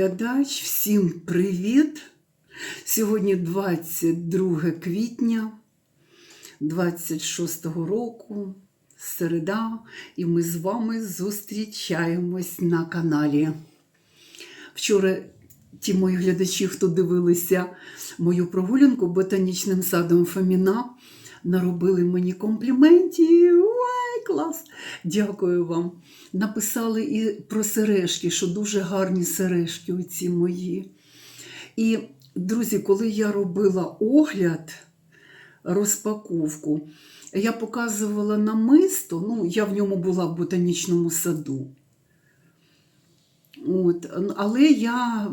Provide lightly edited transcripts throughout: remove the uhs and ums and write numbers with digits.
телеглядач, всім привіт! Сьогодні 22 квітня 26-го року, середа, і ми з вами зустрічаємось на каналі. Вчора ті мої глядачі, хто дивилися мою прогулянку ботанічним садом Фоміна, наробили мені компліментів. Ой, клас! Дякую вам. Написали і про сережки, що дуже гарні сережки оці мої. І, друзі, коли я робила огляд, розпаковку, я показувала намисто, я в ньому була в ботанічному саду. Але я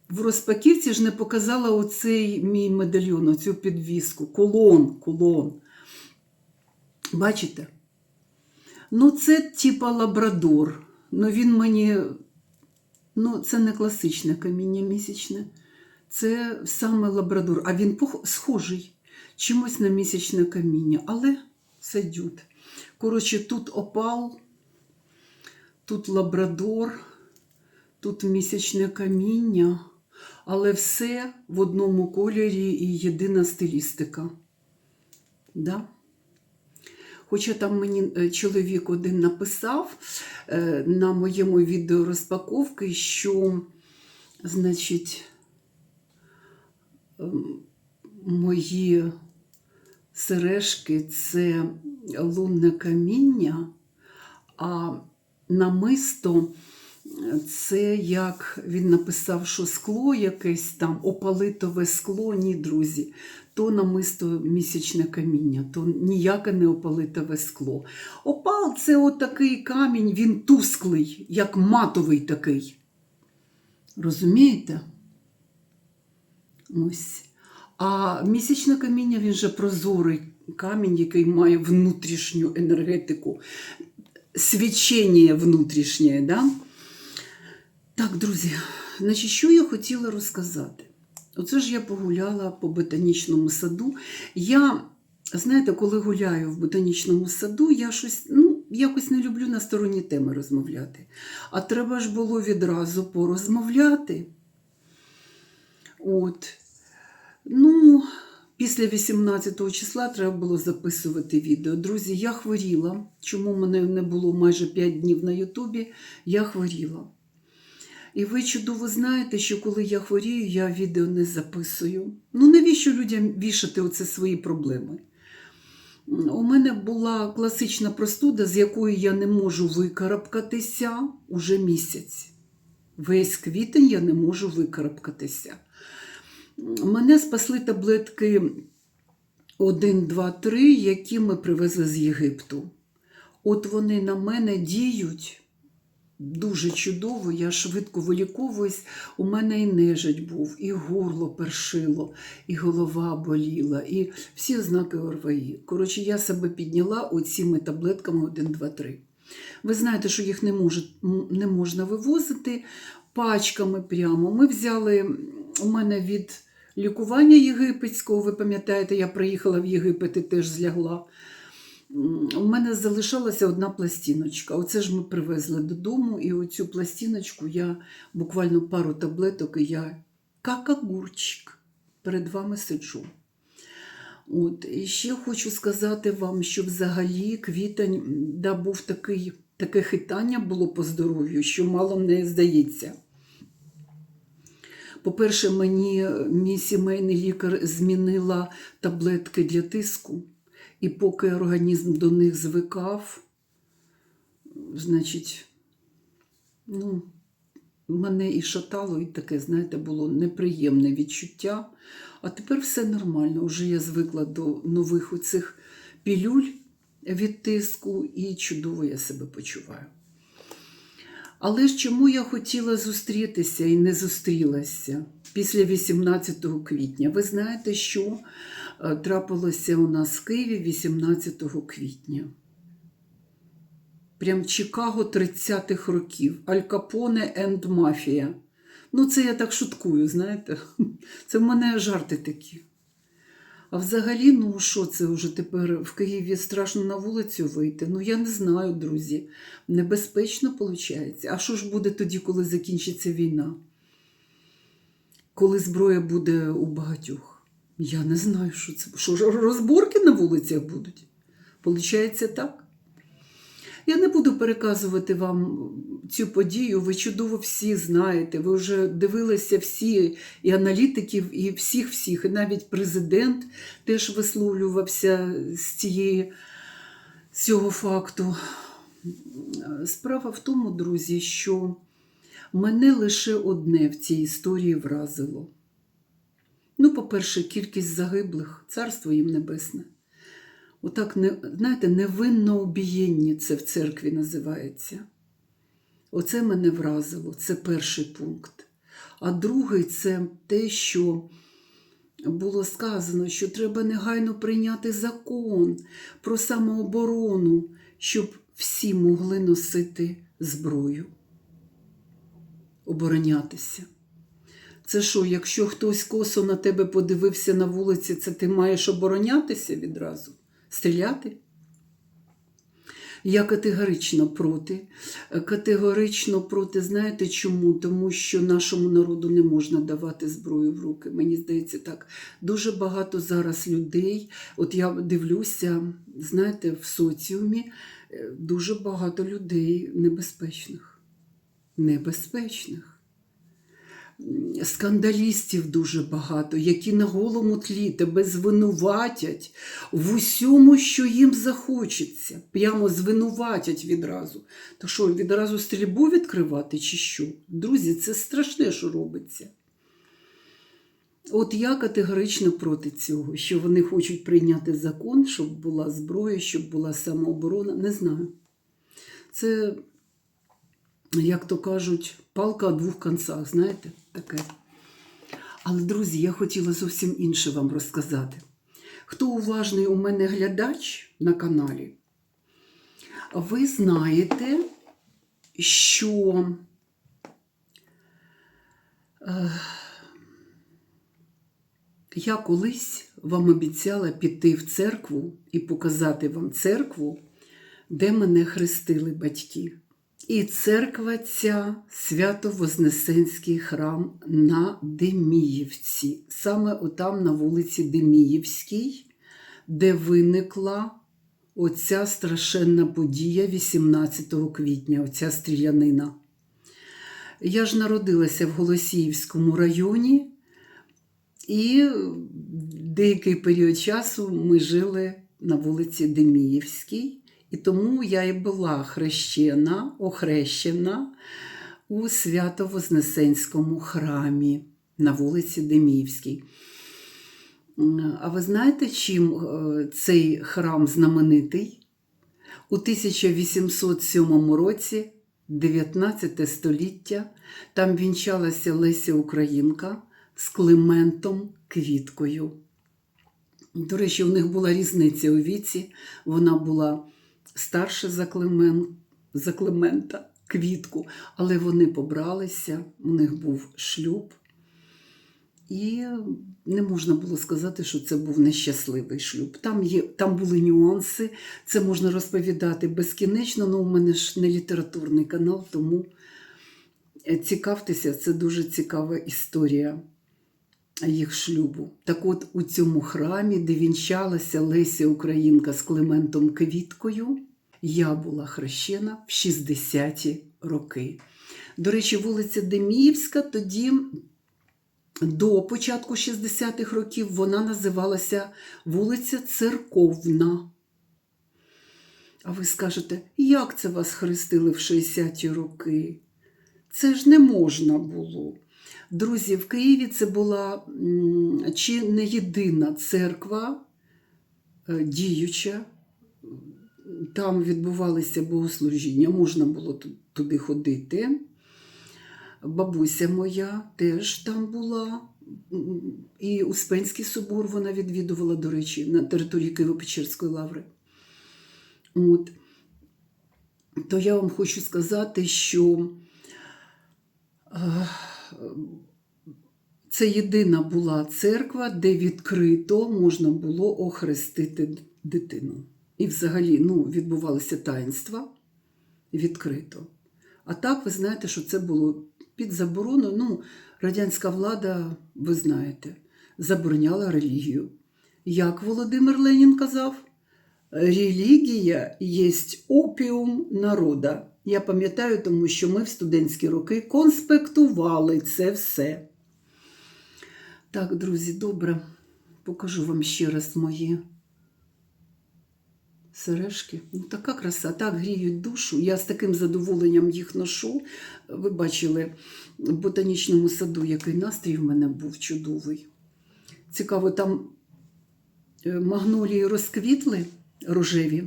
в розпаківці ж не показала оцей мій медальйон, оцю підвіску, кулон. Бачите? Це типа лабрадор. Він мені, це не класичне каміння місячне. Це саме лабрадор. А він схожий чимось на місячне каміння. Але це дюд. Коротше, тут опал, тут лабрадор, тут місячне каміння. Але все в одному кольорі і єдина стилістика. Да? Хоча там мені чоловік один написав на моєму відео розпаковки, що, значить, мої сережки – це лунне каміння, а намисто – це, як він написав, що скло якесь там, опалитове скло. Ні, друзі, то намисто місячне каміння, то ніяке не опалитове скло. Опал – це отакий камінь, він тусклий, як матовий такий. Розумієте? Ось. А місячне каміння, він же прозорий камінь, який має внутрішню енергетику, свічення внутрішнє, да? Так, друзі, значить, що я хотіла розказати? Оце ж я погуляла по ботанічному саду. Я, знаєте, коли гуляю в ботанічному саду, я щось, якось не люблю на сторонні теми розмовляти. А треба ж було відразу порозмовляти. Після 18 числа треба було записувати відео. Друзі, я хворіла. Чому мене не було майже 5 днів на Ютубі? Я хворіла. І ви чудово знаєте, що коли я хворію, я відео не записую. Навіщо людям вішати оце свої проблеми? У мене була класична простуда, з якої я не можу викарабкатися уже місяць. Весь квітень я не можу викарабкатися. Мене спасли таблетки 1, 2, 3, які ми привезли з Єгипту. От вони на мене діють дуже чудово, я швидко виліковуюсь. У мене і нежить був, і горло першило, і голова боліла, і всі ознаки ОРВІ. Коротше, я себе підняла оціми таблетками 1, 2, 3. Ви знаєте, що їх не можна вивозити пачками прямо. Ми взяли, у мене від лікування єгипетського, ви пам'ятаєте, я приїхала в Єгипет і теж злягла. У мене залишалася одна пластиночка. Оце ж ми привезли додому, і оцю пластиночку я буквально пару таблеток, і я як огурчик перед вами сиджу. І ще хочу сказати вам, що взагалі квітень, був таке хитання було по здоров'ю, що мало не здається. По-перше, мій сімейний лікар змінила таблетки для тиску. І поки організм до них звикав, значить, мене і шатало, і таке, знаєте, було неприємне відчуття. А тепер все нормально. Уже я звикла до нових оцих пілюль від тиску і чудово я себе почуваю. Але ж чому я хотіла зустрітися і не зустрілася після 18 квітня? Ви знаєте, що трапилося у нас в Києві 18 квітня. Прям Чикаго 30-х років. Аль Капоне енд мафія. Це я так шуткую, знаєте. Це в мене жарти такі. А взагалі, що це вже тепер в Києві страшно на вулицю вийти? Я не знаю, друзі. Небезпечно виходить. А що ж буде тоді, коли закінчиться війна? коли зброя буде у багатьох. Я не знаю, що це. Що ж, розборки на вулицях будуть? Получається так? Я не буду переказувати вам цю подію, ви чудово всі знаєте, ви вже дивилися всі, і аналітиків, і всіх, і навіть президент теж висловлювався з цього факту. Справа в тому, друзі, що мене лише одне в цій історії вразило. Ну, по-перше, кількість загиблих, царство їм небесне. Отак, знаєте, невинно убієнні це в церкві називається. Оце мене вразило, це перший пункт. А другий – це те, що було сказано, що треба негайно прийняти закон про самооборону, щоб всі могли носити зброю, оборонятися. Це що, якщо хтось косо на тебе подивився на вулиці, це ти маєш оборонятися відразу? Стріляти? Я категорично проти. Категорично проти, знаєте чому? Тому що нашому народу не можна давати зброю в руки. Мені здається так. Дуже багато зараз людей, от я дивлюся, знаєте, в соціумі дуже багато людей небезпечних. Небезпечних. Скандалістів дуже багато, які на голому тлі тебе звинуватять в усьому, що їм захочеться. Прямо звинуватять відразу. То що, відразу стрільбу відкривати чи що? Друзі, це страшне, що робиться. От я категорично проти цього, що вони хочуть прийняти закон, щоб була зброя, щоб була самооборона. Не знаю. Це, як то кажуть, палка о двох кінцях, знаєте, таке. Але, друзі, я хотіла зовсім інше вам розказати. Хто уважний у мене глядач на каналі, ви знаєте, що я колись вам обіцяла піти в церкву і показати вам церкву, де мене хрестили батьки. І церква ця – Свято-Вознесенський храм на Деміївці. Саме отам на вулиці Деміївській, де виникла оця страшенна подія 18 квітня, оця стрілянина. Я ж народилася в Голосіївському районі, і деякий період часу ми жили на вулиці Деміївській. І тому я і була охрещена у Свято-Вознесенському храмі на вулиці Деміївській. А ви знаєте, чим цей храм знаменитий? У 1807 році, 19 століття, там вінчалася Леся Українка з Климентом Квіткою. До речі, у них була різниця у віці, вона була старше за Климента Квітку, але вони побралися, у них був шлюб. І не можна було сказати, що це був нещасливий шлюб. Там були нюанси, це можна розповідати безкінечно, але у мене ж не літературний канал, тому цікавтеся, це дуже цікава історія їх шлюбу. Так от у цьому храмі, де вінчалася Леся Українка з Климентом Квіткою, я була хрещена в 60-ті роки. До речі, вулиця Деміївська тоді, до початку 60-х років, вона називалася вулиця Церковна. А ви скажете, як це вас хрестили в 60-ті роки? Це ж не можна було. Друзі, в Києві це була чи не єдина церква діюча. Там відбувалися богослужіння, можна було туди ходити. Бабуся моя теж там була. І Успенський собор вона відвідувала, до речі, на території Києво-Печерської лаври. От. То я вам хочу сказати, що це єдина була церква, де відкрито можна було охрестити дитину. І взагалі, відбувалися таїнства відкрито. А так, ви знаєте, що це було під забороною. Ну, радянська влада, ви знаєте, забороняла релігію. Як Володимир Ленін казав, релігія є опіум народа. Я пам'ятаю, тому що ми в студентські роки конспектували це все. Так, друзі, добре. Покажу вам ще раз мої сережки. Ну, така краса, так гріють душу. Я з таким задоволенням їх ношу. Ви бачили в ботанічному саду, який настрій в мене був чудовий. Цікаво, там магнолії розквітли рожеві,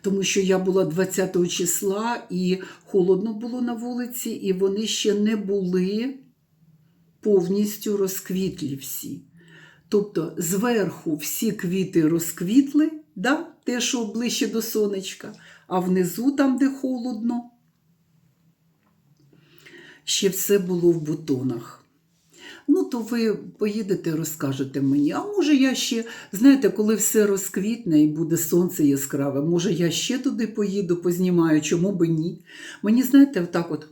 тому що я була 20 числа і холодно було на вулиці, і вони ще не були повністю розквітлі всі. Тобто зверху всі квіти розквітли, да? Те, що ближче до сонечка, а внизу, там, де холодно, ще все було в бутонах. Ну, то ви поїдете, розкажете мені. А може я ще, знаєте, коли все розквітне і буде сонце яскраве, може я ще туди поїду, познімаю, чому би ні. Мені, знаєте, отак от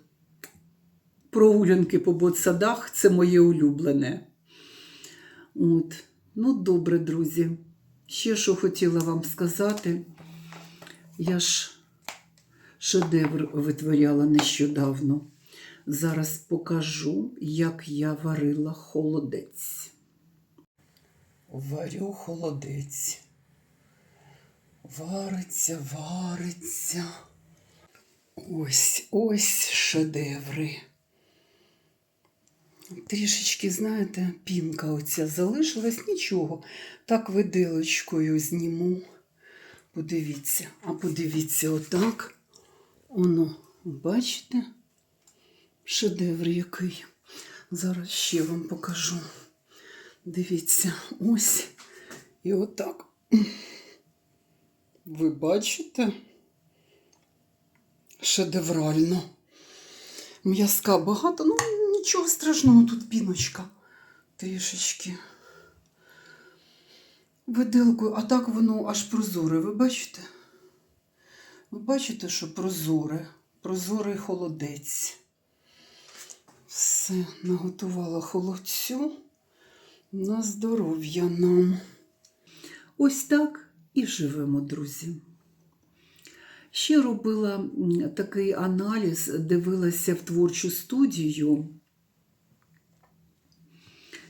прогулянки по ботсадах – це моє улюблене. От. Ну, добре, друзі. Ще що хотіла вам сказати. Я ж шедевр витворяла нещодавно. Зараз покажу, як я варила холодець. Варю холодець. Вариться, вариться. Ось шедеври. Трішечки, знаєте, пінка оця залишилась, нічого. Так виделочкою зніму. Подивіться, а подивіться отак. Оно, бачите? Шедевр який. Зараз ще вам покажу. Дивіться, ось і отак. Ви бачите? Шедеврально. М'язка багато, ну нічого страшного, тут піночка трішечки. Виделкою, а так воно аж прозоре, ви бачите? Ви бачите, що прозоре? Прозорий холодець. Все, наготувала холодцю на здоров'я нам. Ось так і живемо, друзі. Ще робила такий аналіз, дивилася в творчу студію.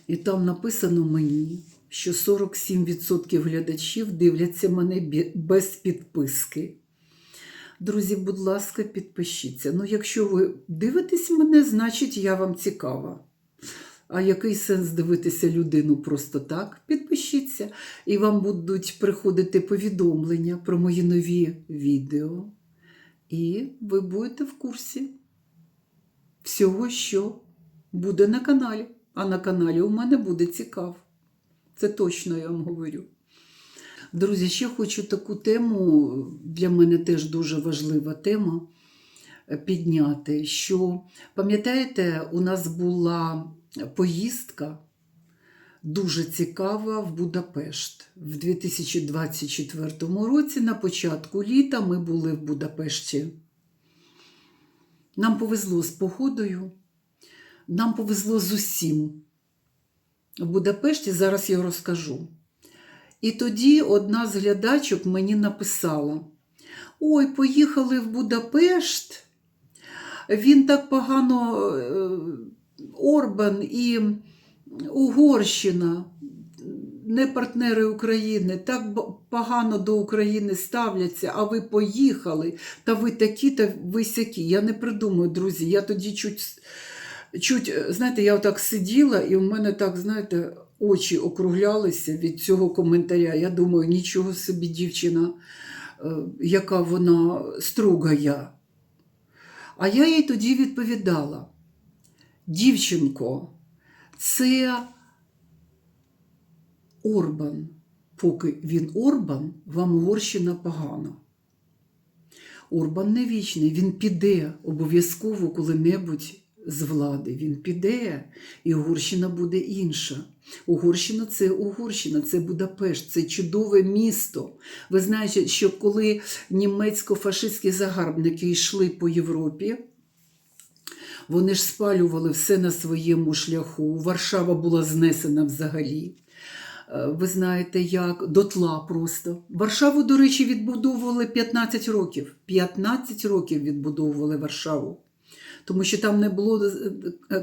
І там написано мені, що 47% глядачів дивляться мене без підписки. Друзі, будь ласка, підпишіться. Ну, якщо ви дивитесь мене, значить я вам цікава. А який сенс дивитися людину просто так? Підпишіться. І вам будуть приходити повідомлення про мої нові відео. І ви будете в курсі всього, що буде на каналі. А на каналі у мене буде цікаво. Це точно я вам говорю. Друзі, ще хочу таку тему, для мене теж дуже важлива тема, підняти, що, пам'ятаєте, у нас була поїздка дуже цікава в Будапешт. В 2024 році, на початку літа, ми були в Будапешті. Нам повезло з погодою, нам повезло з усім. В Будапешті, зараз я розкажу. І тоді одна з глядачок мені написала: «Ой, поїхали в Будапешт, він так погано, Орбан і Угорщина, не партнери України, так погано до України ставляться, а ви поїхали, та ви такі, та ви сякі». Я не придумаю, друзі, я тоді чуть, знаєте, я отак сиділа, і в мене так, знаєте, очі округлялися від цього коментаря. Я думаю, нічого собі, дівчина, яка вона строгая. А я їй тоді відповідала: дівчинко, це Орбан. Поки він Орбан, вам Угорщина погана. Орбан не вічний, він піде обов'язково коли-небудь з влади. Він піде, і Угорщина буде інша. Угорщина, це Будапешт, це чудове місто. Ви знаєте, що коли німецько-фашистські загарбники йшли по Європі, Вони ж спалювали все на своєму шляху. Варшава була знесена взагалі. Ви знаєте, як дотла просто. Варшаву, до речі, відбудовували 15 років. 15 років відбудовували Варшаву. Тому що там не було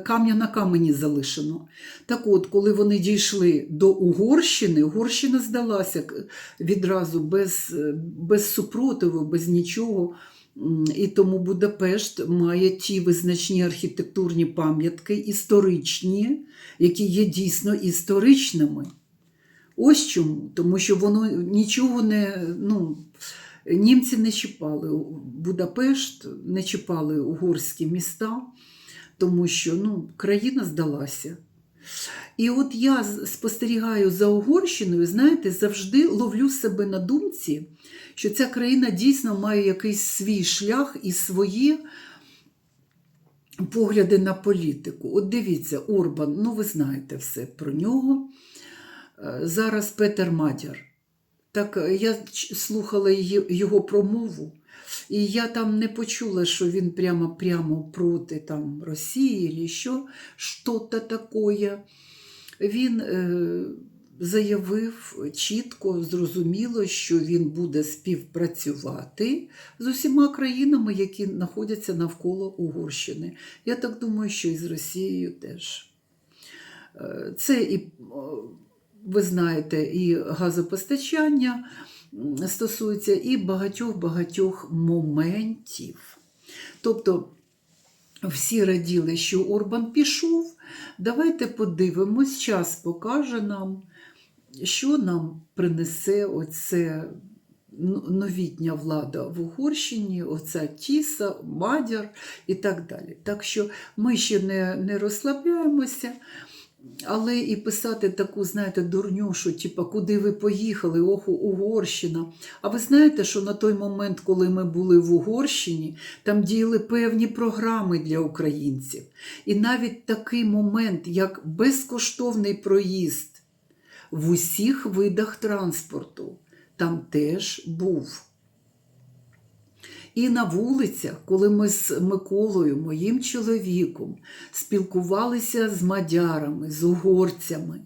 камня на камені залишено. Так от, коли вони дійшли до Угорщини, Угорщина здалася відразу без супротиву, без нічого. І тому Будапешт має ті визначні архітектурні пам'ятки історичні, які є дійсно історичними. Ось чому. Тому що воно нічого не... Німці не чіпали Будапешт, не чіпали угорські міста, тому що країна здалася. І от я спостерігаю за Угорщиною, знаєте, завжди ловлю себе на думці, що ця країна дійсно має якийсь свій шлях і свої погляди на політику. От дивіться, Орбан, ви знаєте все про нього. Зараз Петер Мадяр. Так, я слухала його промову, і я там не почула, що він прямо проти Росії, або що-то таке. Він заявив чітко, зрозуміло, що він буде співпрацювати з усіма країнами, які знаходяться навколо Угорщини. Я так думаю, що і з Росією теж. Це і... Ви знаєте, і газопостачання стосується, і багатьох моментів. Тобто всі раділи, що Орбан пішов. Давайте подивимось, час покаже нам, що нам принесе оце новітня влада в Угорщині, оця Тіса, Мадяр і так далі. Так що ми ще не розслабляємося. Але і писати таку, знаєте, дурню, що куди ви поїхали, Угорщина. А ви знаєте, що на той момент, коли ми були в Угорщині, там діяли певні програми для українців. І навіть такий момент, як безкоштовний проїзд в усіх видах транспорту, там теж був. І на вулицях, коли ми з Миколою, моїм чоловіком, спілкувалися з мадярами, з угорцями,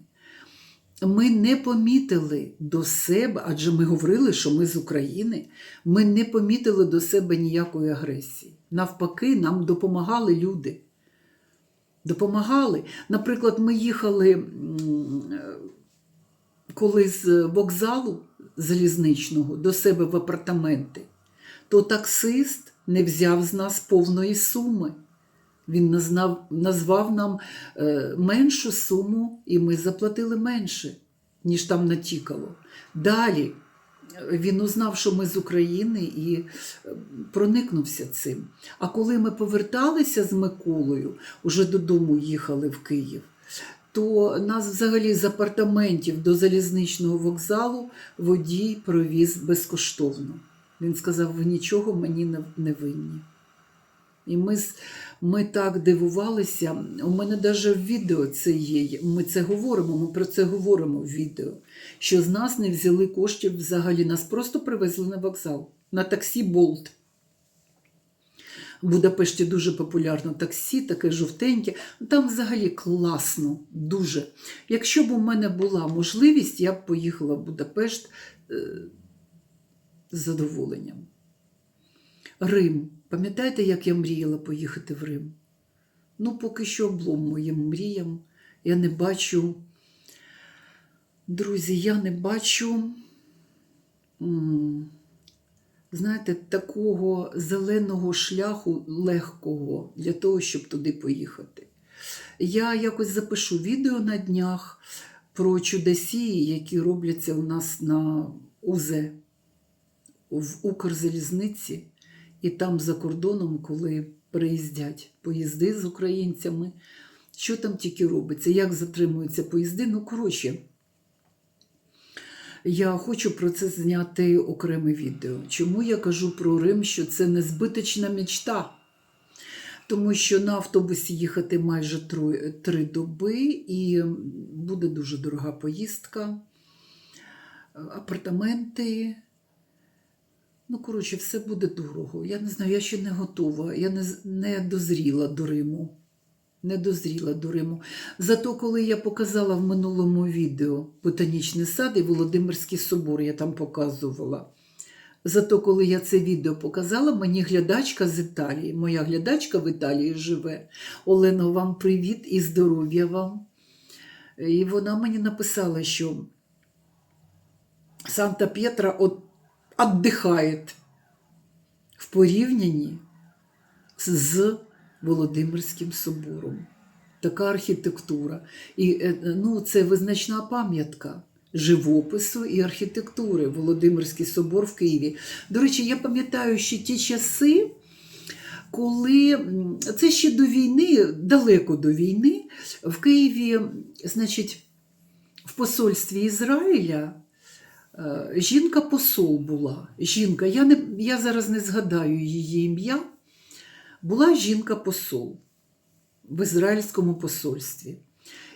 ми не помітили до себе, адже ми говорили, що ми з України, ми не помітили до себе ніякої агресії. Навпаки, нам допомагали люди. Допомагали. Наприклад, ми їхали коли з вокзалу залізничного до себе в апартаменти, то таксист не взяв з нас повної суми. Він назвав нам меншу суму, і ми заплатили менше, ніж там натікало. Далі він узнав, що ми з України, і проникнувся цим. А коли ми поверталися з Миколою, уже додому їхали в Київ, то нас взагалі з апартаментів до залізничного вокзалу водій провіз безкоштовно. Він сказав, ви нічого мені не винні. І ми так дивувалися, у мене навіть в відео це є, ми про це говоримо в відео, що з нас не взяли коштів взагалі, нас просто привезли на вокзал, на таксі Болт. В Будапешті дуже популярно таксі, таке жовтеньке, там взагалі класно, дуже. Якщо б у мене була можливість, я б поїхала в Будапешт з задоволенням. Рим. Пам'ятаєте, як я мріяла поїхати в Рим? Поки що облом моїм мріям. Я не бачу, друзі, я не бачу, знаєте, такого зеленого шляху легкого для того, щоб туди поїхати. Я якось запишу відео на днях про чудесії, які робляться у нас на УЗ, в Укрзалізниці. І там за кордоном, коли приїздять поїзди з українцями, що там тільки робиться, як затримуються поїзди. Коротше, я хочу про це зняти окреме відео. Чому я кажу про Рим, що це незбиточна мечта? Тому що на автобусі їхати майже 3 доби, і буде дуже дорога поїздка, апартаменти. Ну, коротше, все буде дорого. Я не знаю, я ще не готова, я не дозріла до Риму. Не дозріла до Риму. Зато, коли я показала в минулому відео Ботанічний сад і Володимирський собор, я там показувала. Зато, коли я це відео показала, мені глядачка з Італії, моя глядачка в Італії живе. Олено, вам привіт і здоров'я вам. І вона мені написала, що Санта-П'єтра віддихає в порівнянні з Володимирським собором. Така архітектура. І ну, це визначна пам'ятка живопису і архітектури. Володимирський собор в Києві. До речі, я пам'ятаю ще ті часи, коли, це ще до війни, далеко до війни, в Києві, значить, в посольстві Ізраїля жінка-посол була. Жінка, я зараз не згадаю її ім'я, була жінка-посол в ізраїльському посольстві.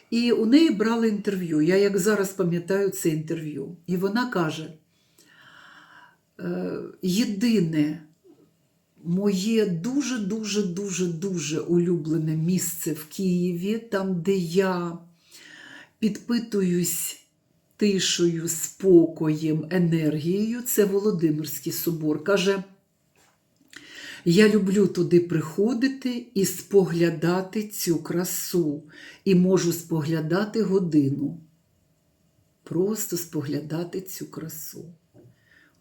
І у неї брали інтерв'ю. Я, як зараз пам'ятаю це інтерв'ю. І вона каже, єдине моє дуже улюблене місце в Києві, там, де я підпитуюсь тишою, спокоєм, енергією, це Володимирський собор. Каже, я люблю туди приходити і споглядати цю красу. І можу споглядати годину. Просто споглядати цю красу.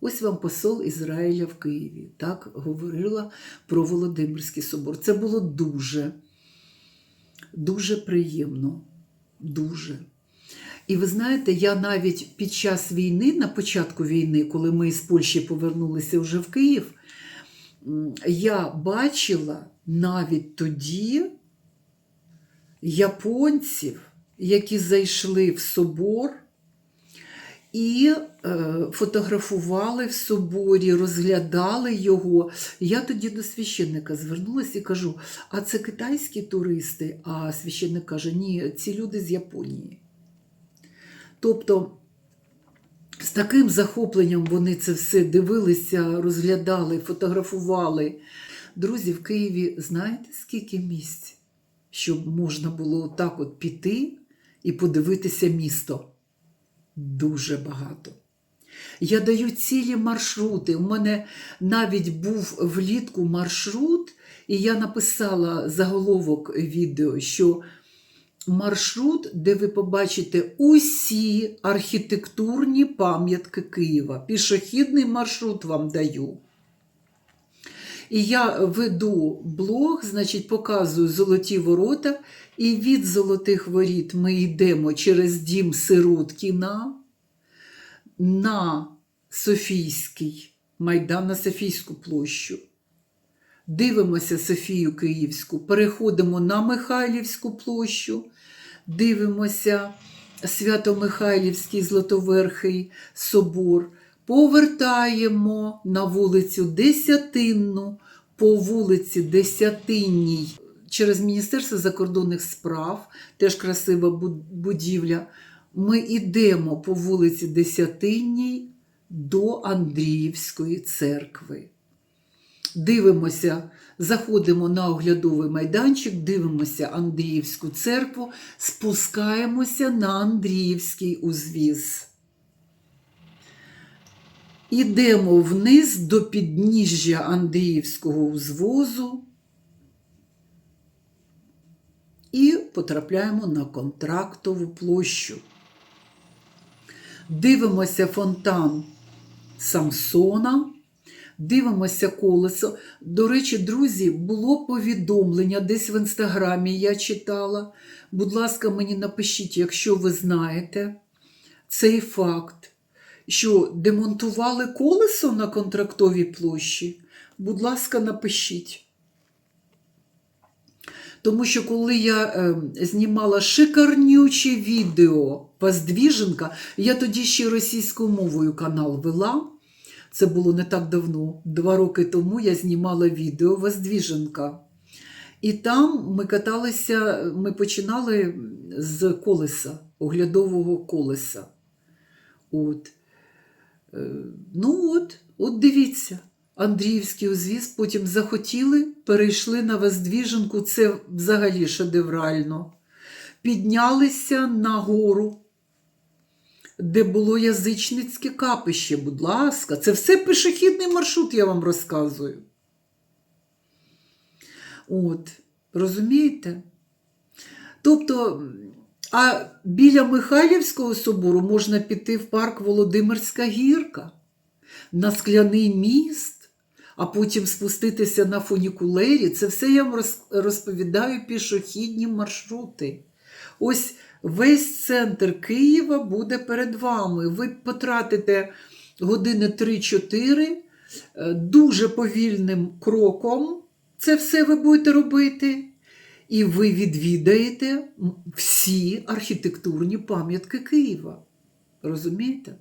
Ось вам посол Ізраїля в Києві. Так говорила про Володимирський собор. Це було дуже приємно. Дуже. І ви знаєте, я навіть під час війни, на початку війни, коли ми з Польщі повернулися вже в Київ, я бачила навіть тоді японців, які зайшли в собор і фотографували в соборі, розглядали його. Я тоді до священника звернулася і кажу, а це китайські туристи? А священник каже, ні, ці люди з Японії. Тобто, з таким захопленням вони це все дивилися, розглядали, фотографували. Друзі, в Києві знаєте, скільки місць, щоб можна було отак от піти і подивитися місто? Дуже багато. Я даю цілі маршрути. У мене навіть був влітку маршрут, і я написала заголовок відео, що маршрут, де ви побачите усі архітектурні пам'ятки Києва. Пішохідний маршрут вам даю. І я веду блог, значить, показую Золоті ворота, і від Золотих воріт ми йдемо через дім Сироткіна на Софійський майдан, на Софійську площу. Дивимося Софію Київську, переходимо на Михайлівську площу, дивимося Свято-Михайлівський Златоверхий собор, повертаємо на вулицю Десятинну, по вулиці Десятинній, через Міністерство закордонних справ, теж красива будівля, ми йдемо по вулиці Десятинній до Андріївської церкви. Дивимося, заходимо на оглядовий майданчик, дивимося Андріївську церкву, спускаємося на Андріївський узвіз. Ідемо вниз до підніжжя Андріївського узвозу і потрапляємо на Контрактову площу. Дивимося фонтан Самсона. Дивимося колесо. До речі, друзі, було повідомлення, десь в Інстаграмі я читала. Будь ласка, мені напишіть, якщо ви знаєте цей факт, що демонтували колесо на Контрактовій площі. Будь ласка, напишіть. Тому що коли я знімала шикарнюче відео «Воздвіженка», я тоді ще російською мовою канал вела. Це було не так давно, 2 роки тому я знімала відео «Воздвіженка». І там ми каталися, ми починали з колеса, оглядового колеса. От. Ну от дивіться, Андріївський узвіз, потім захотіли, перейшли на Воздвіженку, це взагалі шедеврально. Піднялися на гору, де було язичницьке капище, будь ласка. Це все пішохідний маршрут, я вам розказую. Розумієте? Тобто, а біля Михайлівського собору можна піти в парк Володимирська гірка, на Скляний міст, а потім спуститися на фунікулері. Це все я вам розповідаю пішохідні маршрути. Ось весь центр Києва буде перед вами. Ви потратите години 3-4, дуже повільним кроком це все ви будете робити. І ви відвідаєте всі архітектурні пам'ятки Києва. Розумієте?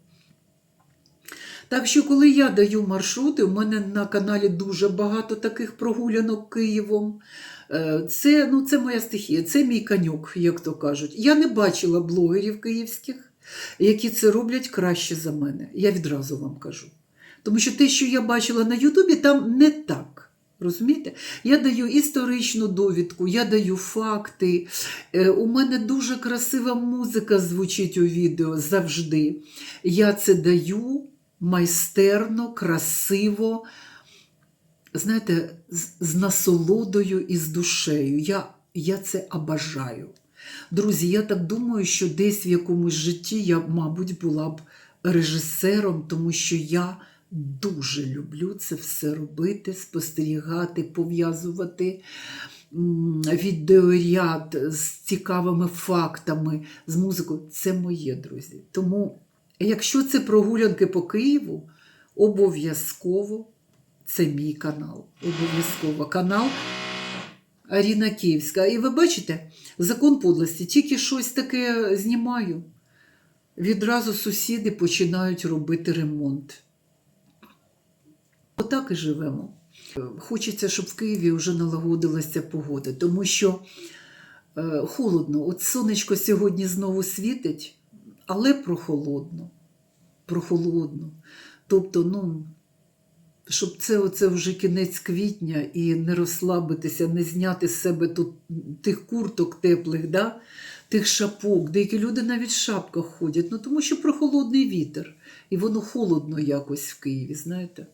Так що, коли я даю маршрути, у мене на каналі дуже багато таких прогулянок Києвом. Це моя стихія, це мій коньок, як то кажуть. Я не бачила блогерів київських, які це роблять краще за мене. Я відразу вам кажу. Тому що те, що я бачила на Ютубі, там не так. Розумієте? Я даю історичну довідку, я даю факти. У мене дуже красива музика звучить у відео завжди. Я це даю майстерно, красиво, знаєте, з насолодою і з душею. Я це обожаю. Друзі, я так думаю, що десь в якомусь житті я, мабуть, була б режисером, тому що я дуже люблю це все робити, спостерігати, пов'язувати відеоряд з цікавими фактами, з музикою. Це моє, друзі. Тому, якщо це прогулянки по Києву, обов'язково це мій канал. Обов'язково канал Аріна Київська. І ви бачите, закон подлості, тільки щось таке знімаю, відразу сусіди починають робити ремонт. Отак і живемо. Хочеться, щоб в Києві вже налагодилася погода, тому що холодно. От сонечко сьогодні знову світить, але прохолодно. Прохолодно. Тобто, щоб це вже кінець квітня і не розслабитися, не зняти з себе тут тих курток теплих, да? Тих шапок. Деякі люди навіть в шапках ходять, тому що прохолодний вітер. І воно холодно якось в Києві, знаєте.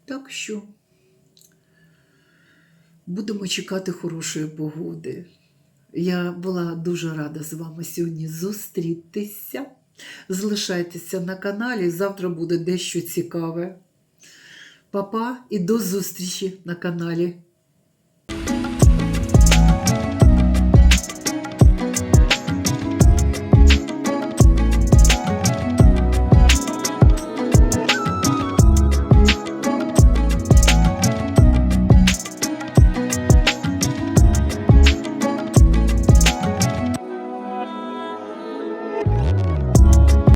Так що будемо чекати хорошої погоди. Я була дуже рада з вами сьогодні зустрітися. Залишайтеся на каналі, завтра буде дещо цікаве. Па-па і до зустрічі на каналі.